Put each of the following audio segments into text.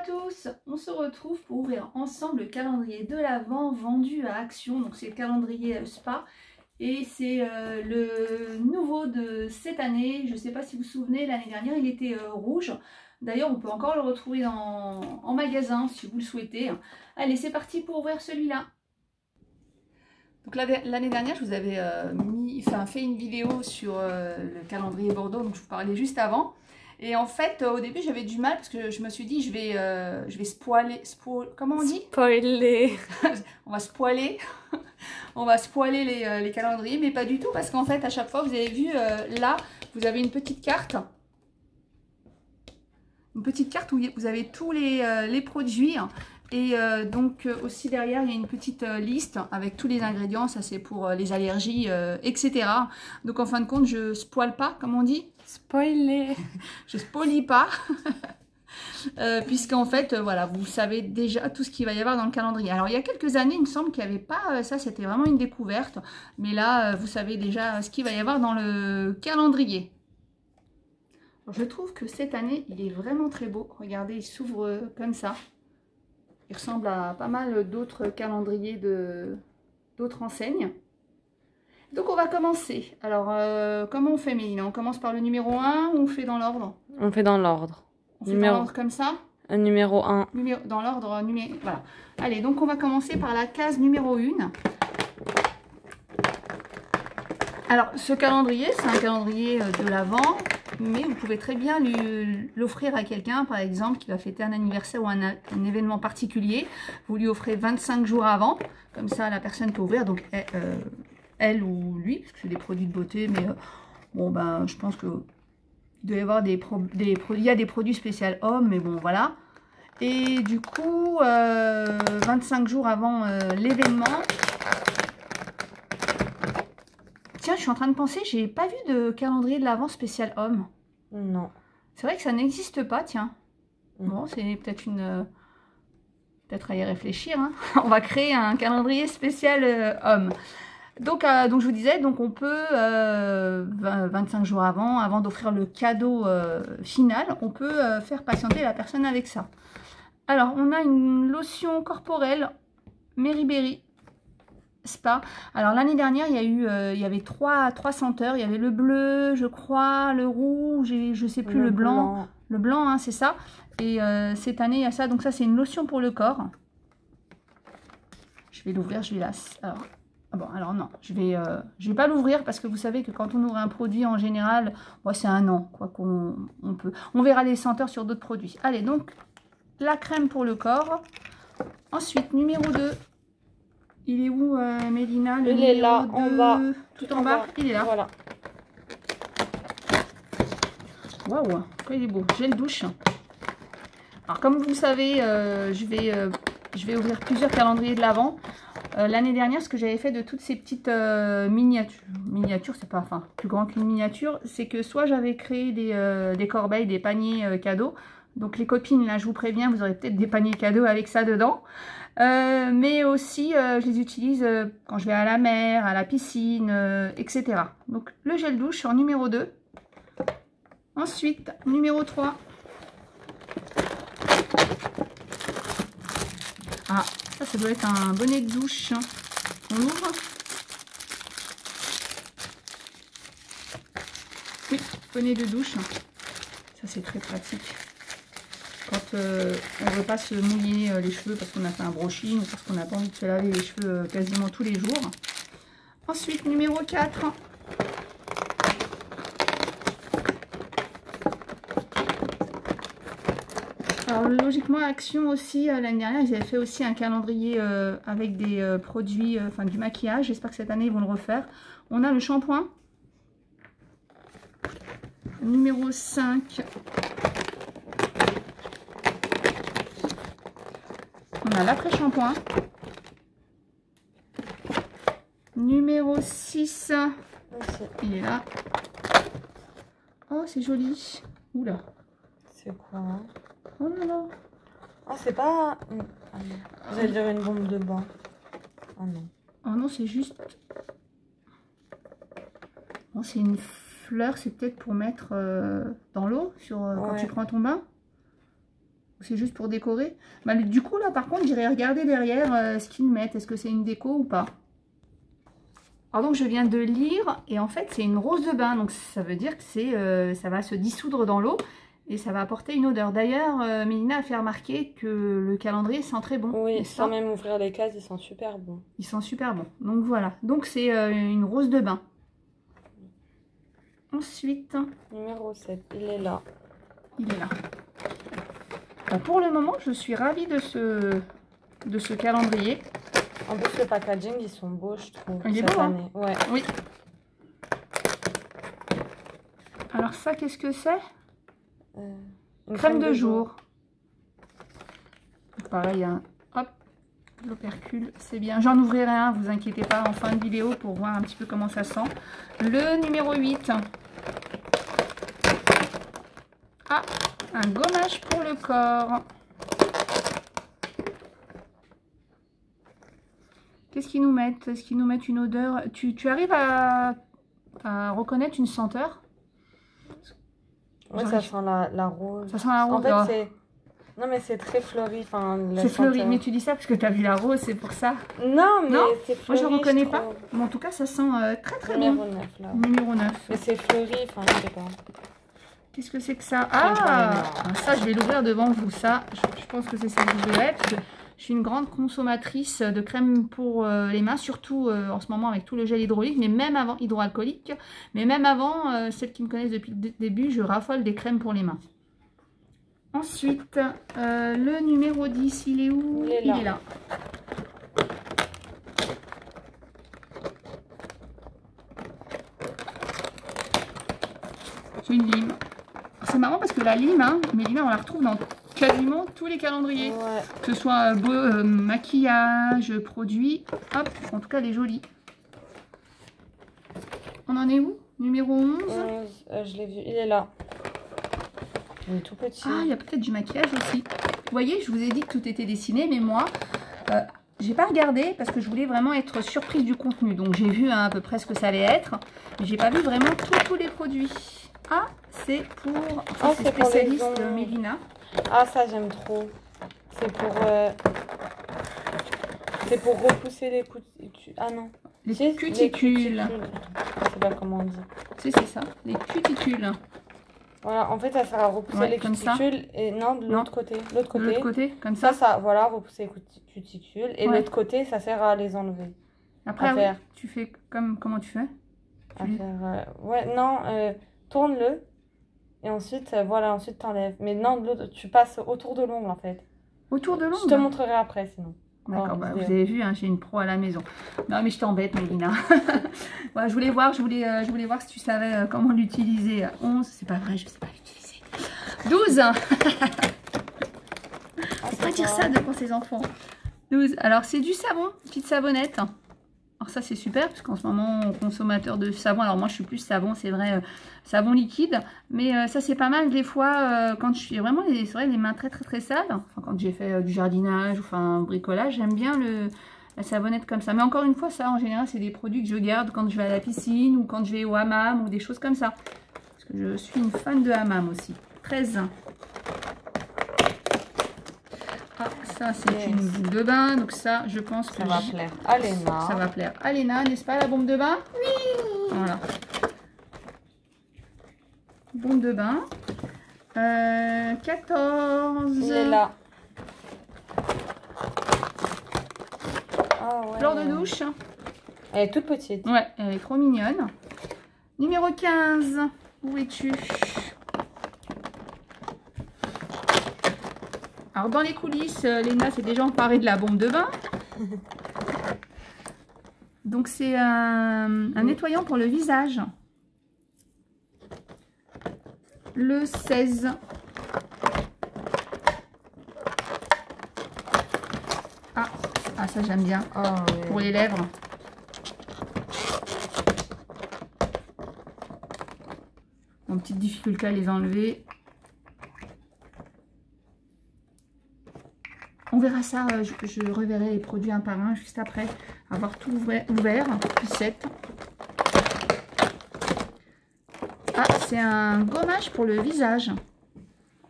à tous, on se retrouve pour ouvrir ensemble le calendrier de l'Avent vendu à Action. Donc c'est le calendrier Spa et c'est le nouveau de cette année. Je ne sais pas si vous vous souvenez, l'année dernière il était rouge. D'ailleurs on peut encore le retrouver en magasin si vous le souhaitez. Allez, c'est parti pour ouvrir celui-là. Donc l'année dernière je vous avais fait une vidéo sur le calendrier Bordeaux, donc je vous parlais juste avant. Et en fait, au début, j'avais du mal parce que je me suis dit, je vais spoiler, comment on dit? Spoiler. On va spoiler, on va spoiler les calendriers, mais pas du tout parce qu'en fait, à chaque fois, vous avez vu, là, vous avez une petite carte où vous avez tous les produits. Et donc aussi derrière, il y a une petite liste avec tous les ingrédients. Ça, c'est pour les allergies, etc. Donc en fin de compte, je spoile pas, comme on dit. Spoiler. Je spoilie pas. Puisqu'en fait, voilà, vous savez déjà tout ce qu'il va y avoir dans le calendrier. Alors, il y a quelques années, il me semble qu'il n'y avait pas ça, c'était vraiment une découverte. Mais là, vous savez déjà ce qu'il va y avoir dans le calendrier. Alors, je trouve que cette année, il est vraiment très beau. Regardez, il s'ouvre comme ça. Il ressemble à pas mal d'autres calendriers d'autres enseignes. Donc, on va commencer. Alors, comment on fait, Mélina? On commence par le numéro 1 ou on fait dans l'ordre? On fait dans l'ordre. On fait dans l'ordre comme ça? Numéro 1. Dans l'ordre numéro. Voilà. Allez, donc on va commencer par la case numéro 1. Alors, ce calendrier, c'est un calendrier de l'Avent, mais vous pouvez très bien l'offrir à quelqu'un, par exemple, qui va fêter un anniversaire ou un événement particulier. Vous lui offrez 25 jours avant, comme ça la personne peut ouvrir, donc elle ou lui, parce que c'est des produits de beauté, mais bon, ben, je pense que il doit y avoir il y a des produits spéciaux hommes, mais bon, voilà. Et du coup, 25 jours avant l'événement. Tiens, je suis en train de penser, j'ai pas vu de calendrier de l'Avent spécial homme. Non. C'est vrai que ça n'existe pas, tiens. Bon, c'est peut-être peut-être à y réfléchir. Hein. On va créer un calendrier spécial homme. Donc je vous disais, donc on peut, 25 jours avant d'offrir le cadeau final, on peut faire patienter la personne avec ça. Alors, on a une lotion corporelle Mary Berry Spa. Alors, l'année dernière, il y avait trois senteurs. Il y avait le bleu, je crois, le rouge et je sais plus, le blanc. Le blanc, hein, c'est ça. Et cette année, il y a ça. Donc ça, c'est une lotion pour le corps. Je vais l'ouvrir, je vais la... Alors, bon, alors non, je vais pas l'ouvrir parce que vous savez que quand on ouvre un produit en général, bon, c'est un an, quoi qu'on peut. On verra les senteurs sur d'autres produits. Allez, donc la crème pour le corps. Ensuite, numéro 2. Il est où, Mélina? Il est là, en bas. Tout en bas, il est là. Voilà. Waouh, il est beau. Gel douche. Alors, comme vous le savez, je vais ouvrir plusieurs calendriers de l'Avent. L'année dernière, ce que j'avais fait de toutes ces petites miniatures, c'est pas, enfin, plus grand qu'une miniature, c'est que soit j'avais créé des corbeilles, des paniers cadeaux. Donc les copines, là, je vous préviens, vous aurez peut-être des paniers cadeaux avec ça dedans. Mais aussi, je les utilise quand je vais à la mer, à la piscine, etc. Donc le gel douche en numéro 2. Ensuite, numéro 3. Ah, ça doit être un bonnet de douche. On l'ouvre. Oui, bonnet de douche. Ça, c'est très pratique. Quand on ne veut pas se mouiller les cheveux parce qu'on a fait un brushing ou parce qu'on n'a pas envie de se laver les cheveux quasiment tous les jours. Ensuite, numéro 4. Alors, logiquement, Action aussi, l'année dernière, ils avaient fait aussi un calendrier avec des produits, enfin du maquillage. J'espère que cette année, ils vont le refaire. On a le shampoing. Numéro 5. On a l'après-shampoing. Numéro 6. Il est là. Oh, c'est joli. Oula. C'est quoi, hein? Oh là là. Ah, c'est pas... Vous allez dire une bombe de bain. Ah non. Oh non, c'est juste... Bon, c'est une fleur, c'est peut-être pour mettre dans l'eau quand tu prends ton bain. C'est juste pour décorer. Bah, du coup, là, par contre, j'irai regarder derrière ce qu'ils mettent. Est-ce que c'est une déco ou pas? Alors donc, je viens de lire. Et en fait, c'est une rose de bain. Donc, ça veut dire que ça va se dissoudre dans l'eau. Et ça va apporter une odeur. D'ailleurs, Mélina a fait remarquer que le calendrier sent très bon. Oui, sans même ouvrir les cases, ils sont super bons. Ils sont super bons. Donc, voilà. Donc, c'est une rose de bain. Ensuite... Numéro 7, il est là. Il est là. Pour le moment, je suis ravie de ce calendrier. En plus, le packaging, ils sont beaux, je trouve. Il est beau, hein? Ouais. Oui. Alors ça, qu'est-ce que c'est? Une crème de jour. Pareil, hein. Hop, l'opercule, c'est bien. J'en ouvrirai un, vous inquiétez pas, en fin de vidéo pour voir un petit peu comment ça sent. Le numéro 8. Ah, un gommage pour le corps. Qu'est-ce qu'ils nous mettent? Est-ce qu'ils nous mettent une odeur? Tu arrives à reconnaître une senteur? Oui, ça sent la rose. Ça sent la rose. En fait, c'est... Non, mais c'est très fleuri. C'est fleuri, mais tu dis ça parce que tu as vu la rose, c'est pour ça. Non, mais c'est fleuri. Moi, je ne reconnais pas. Mais en tout cas, ça sent très très bon. Numéro 9, là. Numéro 9. Mais c'est fleuri, enfin, je sais pas. Qu'est-ce que c'est que ça? Ah, ça, je vais l'ouvrir devant vous. Ça, je pense que c'est ça que je voudrais. Parce que je suis une grande consommatrice de crème pour les mains. Surtout en ce moment avec tout le gel hydraulique. Mais même avant, hydroalcoolique. Mais même avant, celles qui me connaissent depuis le début, je raffole des crèmes pour les mains. Ensuite, le numéro 10, il est où? Il est là. C'est une lime. C'est marrant parce que la lime, hein, Mélina, on la retrouve dans quasiment tous les calendriers. Ouais. Que ce soit maquillage, produits. Hop, en tout cas, elle est jolie. On en est où? Numéro 11. Je l'ai vu, il est là. Il est tout petit. Ah, il y a peut-être du maquillage aussi. Vous voyez, je vous ai dit que tout était dessiné, mais moi, j'ai pas regardé parce que je voulais vraiment être surprise du contenu. Donc, j'ai vu à peu près ce que ça allait être. Mais j'ai pas vu vraiment tous les produits. Ah, c'est pour... Enfin, c'est spécialiste de Mélina. Ah, ça, j'aime trop. C'est pour repousser les cuticules. Ah non. Les cuticules. Je sais pas comment on dit. C'est ça, les cuticules. Voilà, en fait, ça sert à repousser les cuticules. Et non, de l'autre côté. De l'autre côté, comme ça. Ça, voilà, repousser les cuticules. Et l'autre côté, ça sert à les enlever. Après, tu fais comme... Comment tu fais? Ouais, non, tourne-le. Et ensuite, voilà, ensuite t'enlèves. Mais non, de l'autre, tu passes autour de l'ongle, en fait. Autour de l'ongle? Je te montrerai après, sinon. D'accord, bah, vous avez vu, hein, j'ai une pro à la maison. Non, mais je t'embête, Mélina. Voilà, je voulais voir si tu savais comment l'utiliser. 11, c'est pas vrai, je sais pas l'utiliser. 12. Faut pas dire ça devant ses enfants. 12. Alors, c'est du savon, petite savonnette. Alors ça, c'est super, parce qu'en ce moment, consommateur de savon, alors moi, je suis plus savon, c'est vrai, savon liquide. Mais ça, c'est pas mal des fois, quand je suis vraiment, c'est vrai, les mains très, très, très sales. Enfin, quand j'ai fait du jardinage, enfin, bricolage, j'aime bien la savonnette comme ça. Mais encore une fois, ça, en général, c'est des produits que je garde quand je vais à la piscine ou quand je vais au hammam ou des choses comme ça. Parce que je suis une fan de hammam aussi. 13. Ah, ça c'est une boule de bain, donc ça je pense que ça va plaire à Léna. Ça va plaire à Léna, n'est-ce pas, la bombe de bain? Oui. Voilà. Bombe de bain. 14. Il est là. Ah ouais. Fleur de douche. Elle est toute petite. Ouais, elle est trop mignonne. Numéro 15. Où es-tu? Alors dans les coulisses, Léna s'est déjà emparée de la bombe de bain. Donc c'est un nettoyant pour le visage. Le 16. Ah ça j'aime bien. Oh, oui. Pour les lèvres. Bon, petite difficulté à les enlever. On verra ça, je reverrai les produits un par un juste après avoir tout ouvert. Puis 7. Ah, c'est un gommage pour le visage.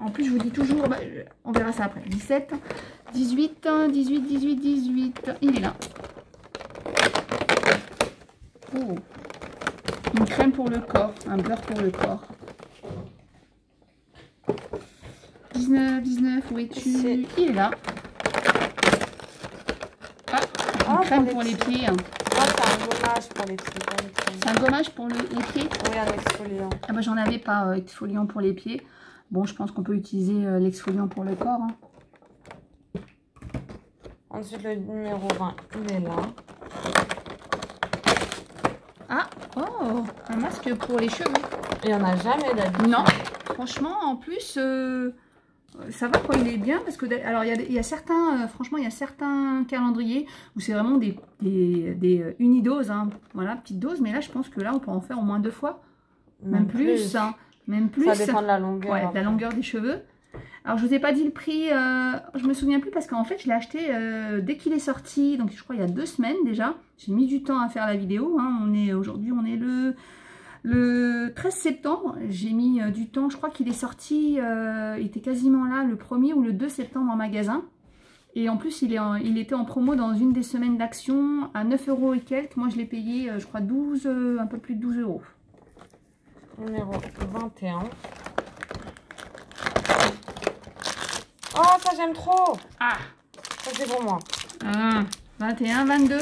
En plus, je vous dis toujours, bah, on verra ça après. 17, 18, 18, 18, 18. Il est là. Oh. Une crème pour le corps, un beurre pour le corps. 19, 19, où es-tu? Il est là. Ah, une crème pour les pieds. Ah, c'est un gommage pour les pieds. C'est un gommage pour les pieds? Oui, un exfoliant. Ah bah j'en avais pas exfoliant pour les pieds. Bon, je pense qu'on peut utiliser l'exfoliant pour le corps. Hein. Ensuite, le numéro 20, il est là. Ah, oh, un masque pour les cheveux. Il n'y en a jamais d'habitude. Non, franchement, en plus, ça va quoi, il est bien. Parce que, alors, il y a certains, franchement, il y a certains calendriers où c'est vraiment des unidoses. Hein. Voilà, petite dose. Mais là, je pense que là, on peut en faire au moins 2 fois. Même plus. Hein. Même plus. Ça dépend de la longueur. Ouais, de la longueur des cheveux. Alors, je vous ai pas dit le prix, je me souviens plus parce qu'en fait, je l'ai acheté dès qu'il est sorti. Donc, je crois il y a 2 semaines déjà. J'ai mis du temps à faire la vidéo. Hein. Aujourd'hui, on est le 13 septembre. J'ai mis du temps. Je crois qu'il est sorti, il était quasiment là le 1er ou le 2 septembre en magasin. Et en plus, il était en promo dans une des semaines d'action à 9 € et quelques. Moi, je l'ai payé, je crois, un peu plus de 12 €. Numéro 21. Oh, ça j'aime trop. Ah, ça c'est pour moi. 21, 22.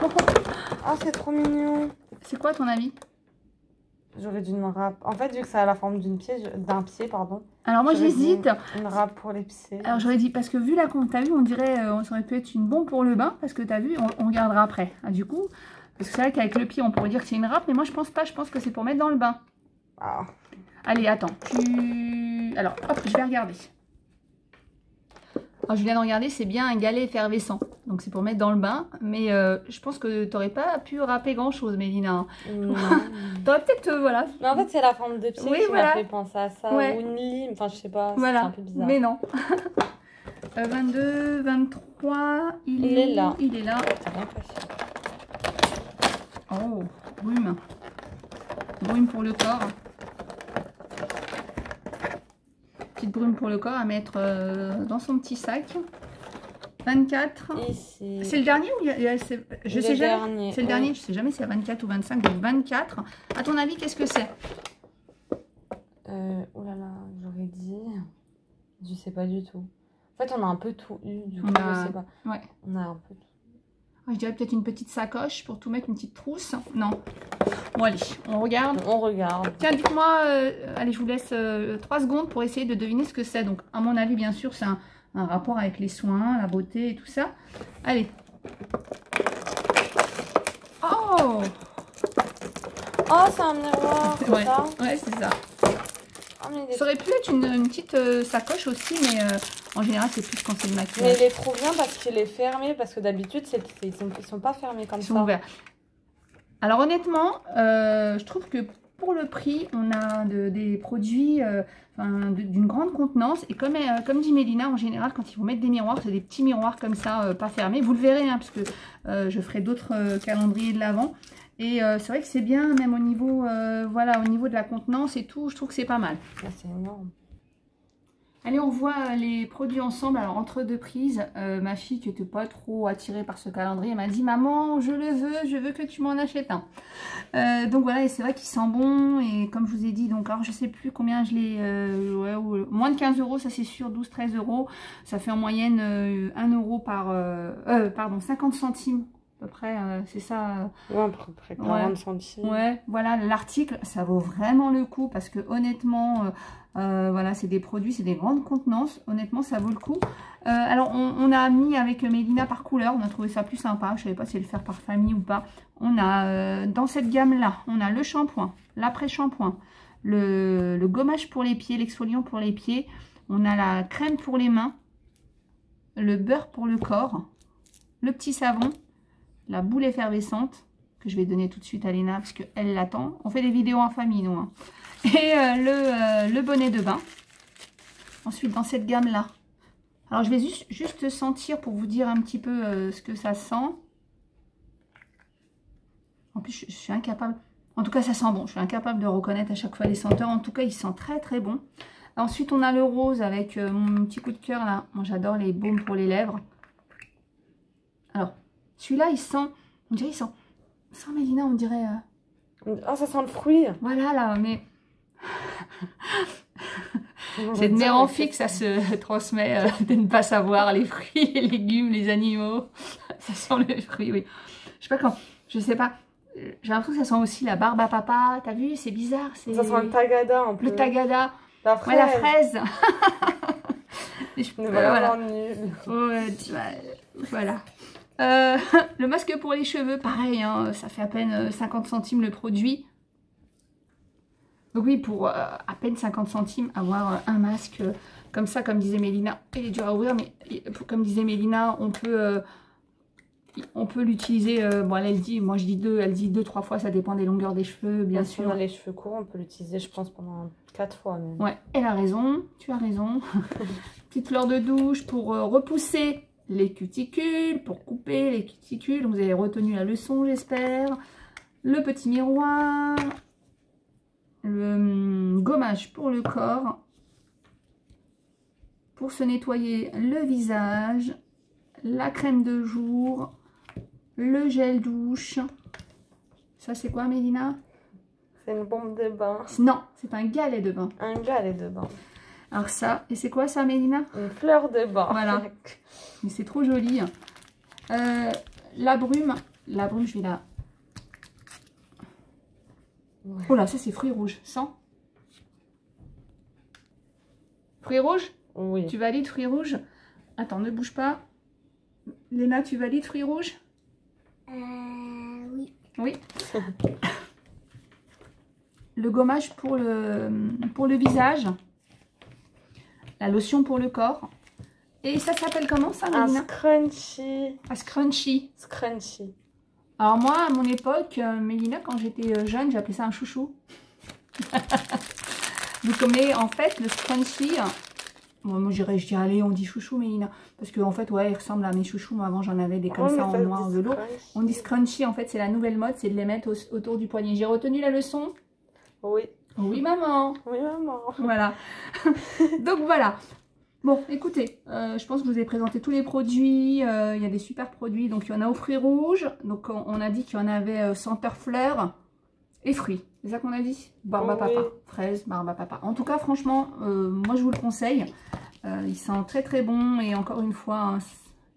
Oh, c'est trop mignon. C'est quoi ton avis? J'aurais dû une râpe. En fait, vu que ça a la forme d'un pied, pardon. Alors moi j'hésite. Une râpe pour les pieds. Alors j'aurais dit, parce que vu la compte, t'as vu, on dirait, ça aurait pu être une bombe pour le bain, parce que t'as vu, on regardera après. Ah, du coup, parce que c'est vrai qu'avec le pied, on pourrait dire que c'est une râpe, mais moi je pense pas, je pense que c'est pour mettre dans le bain. Ah. Allez, attends, alors, hop, je vais regarder. Alors, je viens de regarder, c'est bien un galet effervescent. Donc, c'est pour mettre dans le bain. Mais je pense que tu n'aurais pas pu râper grand-chose, Mélina. Tu aurais peut-être, voilà. Mais en fait, c'est la forme de pied qui m'a fait penser à ça. Ouais. Ou une lime. Enfin, je sais pas. Voilà. C'est un peu bizarre. Mais non. 22, 23. Il est là. Il est là. C'est bien caché. Oh, brume. Brume pour le corps. Petite brume pour le corps à mettre dans son petit sac. 24. Ici. C'est le dernier ou je sais jamais. C'est le dernier. Je sais jamais si c'est 24 ou 25. Donc 24. À ton avis, qu'est-ce que c'est? Oh là là, j'aurais dit. Je sais pas du tout. En fait, on a un peu tout eu. Du coup, je sais pas. Ouais. On a un peu tout. Je dirais peut-être une petite sacoche pour tout mettre, une petite trousse. Non. Bon, allez, on regarde. On regarde. Tiens, dites-moi, allez, je vous laisse 3 secondes pour essayer de deviner ce que c'est. Donc, à mon avis, bien sûr, c'est un rapport avec les soins, la beauté et tout ça. Allez. Oh! Oh, c'est un miroir, c'est ça? Ouais, c'est ça. Oh, mais ça aurait pu être une petite sacoche aussi, mais en général, c'est plus quand c'est le maquillage. Mais il est trop bien parce qu'il est fermé, parce que d'habitude, ils sont pas fermés comme ça. Ils sont ouverts. Alors honnêtement, je trouve que pour le prix, on a des produits d'une grande contenance. Et comme dit Mélina, en général, quand ils vont mettre des miroirs, c'est des petits miroirs comme ça, pas fermés. Vous le verrez, hein, parce que je ferai d'autres calendriers de l'Avent. Et c'est vrai que c'est bien, même au niveau, voilà, au niveau de la contenance et tout, je trouve que c'est pas mal. C'est énorme. Allez, on voit les produits ensemble. Alors, entre 2 prises, ma fille qui n'était pas trop attirée par ce calendrier, elle m'a dit « Maman, je le veux, je veux que tu m'en achètes un. » Donc voilà, et c'est vrai qu'il sent bon. Et comme je vous ai dit, donc alors je sais plus combien je l'ai... moins de 15 €, ça c'est sûr, 12-13 €. Ça fait en moyenne 1 € par... pardon, 50 centimes. À peu près, c'est ça. Ouais, à peu près 40 centimes. Ouais, voilà, l'article, ça vaut vraiment le coup parce que honnêtement, voilà, c'est des produits, c'est des grandes contenances. Honnêtement, ça vaut le coup. Alors, on a mis avec Mélina par couleur, on a trouvé ça plus sympa. Je ne savais pas si le faire par famille ou pas. On a, dans cette gamme-là, on a le shampoing, l'après-shampoing, le gommage pour les pieds, l'exfoliant pour les pieds. On a la crème pour les mains, le beurre pour le corps, le petit savon, la boule effervescente, que je vais donner tout de suite à Léna, parce qu'elle l'attend. On fait des vidéos en famille, nous. Hein. Et le bonnet de bain. Ensuite, dans cette gamme-là. Alors, je vais juste sentir pour vous dire un petit peu ce que ça sent. En plus, je suis incapable. En tout cas, ça sent bon. Je suis incapable de reconnaître à chaque fois les senteurs. En tout cas, il sent très très bon. Ensuite, on a le rose avec mon petit coup de cœur là. Moi, j'adore les baumes pour les lèvres. Alors, celui-là, il sent... On dirait, il sent... Sans Mélina, on dirait... Ah, ça sent le fruit. Voilà, là, mais... C'est de mère en fille que ça se transmet de ne pas savoir les fruits, les légumes, les animaux. Ça sent les fruits, oui. Je sais pas quand... Je sais pas. J'ai l'impression que ça sent aussi la barbe à papa. T'as vu? C'est bizarre. Ça sent le tagada un peu. Le tagada. La fraise. Ouais, la fraise. Voilà. Nul. Ouais, voilà. Le masque pour les cheveux, pareil, hein, ça fait à peine 50 centimes le produit. Donc oui, pour à peine 50 centimes, avoir un masque comme ça, comme disait Mélina. Il est dur à ouvrir, mais comme disait Mélina, on peut l'utiliser. Bon, elle dit, moi je dis deux, elle dit 2-3 fois, ça dépend des longueurs des cheveux, bien sûr. Si on a les cheveux courts, on peut l'utiliser, je pense, pendant 4 fois même. Ouais, elle a raison, tu as raison. Petite fleur de douche pour repousser les cuticules, pour couper les cuticules. Vous avez retenu la leçon, j'espère. Le petit miroir. Le gommage pour le corps. Pour se nettoyer le visage. La crème de jour. Le gel douche. Ça, c'est quoi, Mélina? C'est une bombe de bain. Non, c'est un galet de bain. Un galet de bain. Alors ça, et c'est quoi ça, Mélina? Une fleur de bain. Voilà. Mais c'est trop joli. La brume, je vais la... Ouais. Oh là, ça c'est fruits rouges. Sans fruits rouges? Oui. Tu valides fruits rouges? Attends, ne bouge pas. Léna, tu valides fruits rouges? Oui. Oui. Le gommage pour le visage. La lotion pour le corps. Et ça s'appelle comment ça, Mélina? Un scrunchie. Un scrunchie. Scrunchie. Alors moi, à mon époque, Mélina, quand j'étais jeune, j'appelais ça un chouchou. Donc, mais en fait, le scrunchie, moi je dirais, allez, on dit chouchou, Mélina. Parce qu'en fait, ouais, il ressemble à mes chouchous. Moi, avant, j'en avais des comme ça en noir, en velours. On dit scrunchie, en fait, c'est la nouvelle mode, c'est de les mettre autour du poignet. J'ai retenu la leçon? Oui. Oui, maman. Oui, maman. Voilà. Donc, voilà. Bon, écoutez, je pense que je vous ai présenté tous les produits. Il y a des super produits. Donc, il y en a aux fruits rouges. Donc, on a dit qu'il y en avait senteur fleurs et fruits. C'est ça qu'on a dit? Barbe à papa. Fraise, barbe à papa. En tout cas, franchement, moi, je vous le conseille. Il sent très, très bon. Et encore une fois, hein,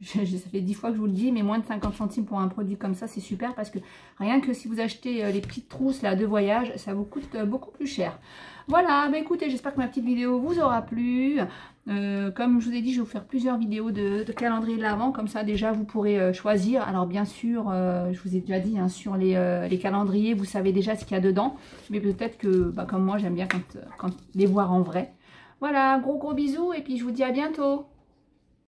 ça fait 10 fois que je vous le dis, mais moins de 50 centimes pour un produit comme ça, c'est super. Parce que rien que si vous achetez les petites trousses là, de voyage, ça vous coûte beaucoup plus cher. Voilà, bah écoutez, j'espère que ma petite vidéo vous aura plu. Comme je vous ai dit, je vais vous faire plusieurs vidéos de calendrier de l'Avent, comme ça déjà vous pourrez choisir. Alors bien sûr, je vous ai déjà dit, hein, sur les calendriers, vous savez déjà ce qu'il y a dedans. Mais peut-être que, bah, comme moi, j'aime bien quand les voir en vrai. Voilà, gros bisous et puis je vous dis à bientôt.